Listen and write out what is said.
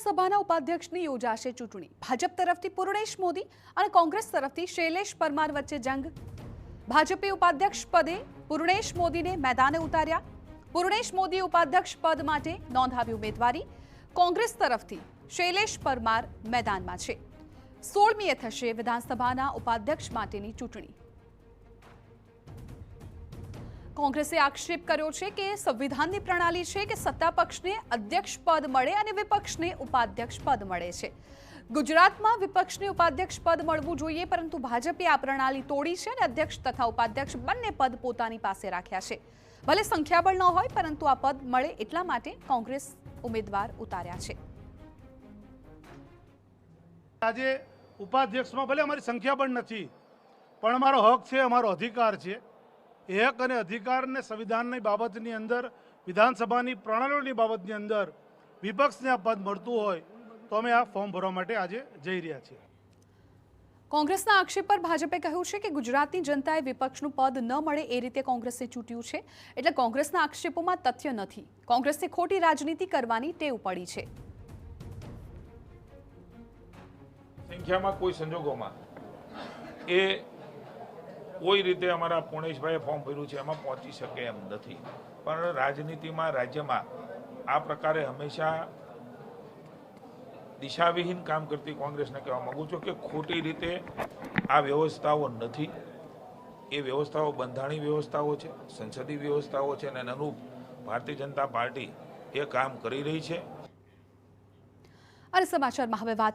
વિધાનસભાના ઉપાધ્યક્ષની યોજાશે ચૂંટણી। ભાજપ તરફથી પૂર્ણેશ મોદી અને કોંગ્રેસ તરફથી શૈલેષ પરમાર વચ્ચે જંગ। ભાજપે ઉપાધ્યક્ષ પદે પૂર્ણેશ મોદીને મેદાને ઉતાર્યા। પૂર્ણેશ મોદી ઉપાધ્યક્ષ પદ માટે નોંધાવી ઉમેદવારી। કોંગ્રેસ તરફથી શૈલેષ પરમાર મેદાનમાં છે। 16મીએ થશે વિધાનસભાના ઉપાધ્યક્ષ માટેની ચૂંટણી। કોંગ્રેસે આક્ષેપ કર્યો છે કે સંવિધાનની પ્રણાલી છે કે સત્તા પક્ષને અધ્યક્ષ પદ મળે અને વિપક્ષને ઉપાધ્યક્ષ પદ મળે છે। ગુજરાતમાં વિપક્ષને ઉપાધ્યક્ષ પદ મળવું જોઈએ, પરંતુ ભાજપે આ પ્રણાલી તોડી છે અને અધ્યક્ષ તથા ઉપાધ્યક્ષ બંને પદ પોતાની પાસે રાખ્યા છે। ભલે સંખ્યાબળ ન હોય, પરંતુ આ પદ મળે એટલા માટે કોંગ્રેસ ઉમેદવાર ઉતાર્યા છે। આજે ઉપાધ્યક્ષમાં ભલે અમારી સંખ્યાબળ નથી, પણ અમારો હક છે, અમારો અધિકાર છે। એ હક અને અધિકારને સંવિધાનની બાબતની અંદર, વિધાનસભાની પ્રણાલીની બાબતની અંદર વિપક્ષને આ પદ મળતું હોય તો અમે આ ફોર્મ ભરવા માટે આજે જઈ રહ્યા છીએ। કોંગ્રેસના આક્ષેપ પર ભાજપે કહ્યું છે કે ગુજરાતની જનતાએ વિપક્ષનું પદ ન મળે એ રીતે કોંગ્રેસે ચૂંટ્યું છે, એટલે કોંગ્રેસના આક્ષેપોમાં તથ્ય નથી। કોંગ્રેસને ખોટી રાજનીતિ કરવાની ટેવ પડી છે। સંખ્યામાં કોઈ સંજોગોમાં એ કોઈ રીતે અમારા પૂર્ણેશભાઈએ ફોર્મ ભર્યું છે એમાં પહોંચી શકે એમ નથી, પણ રાજનીતિમાં રાજ્યમાં આ પ્રકારે હંમેશા દિશાવિહીન કામ કરતી કોંગ્રેસને કહેવા માંગુ છું કે ખોટી રીતે આ વ્યવસ્થાઓ નથી। એ વ્યવસ્થાઓ બંધારણીય વ્યવસ્થાઓ છે, સંસદીય વ્યવસ્થાઓ છે, અને અનુરૂપ ભારતીય જનતા પાર્ટી એ કામ કરી રહી છે। અને સમાચારમાં હવે વાત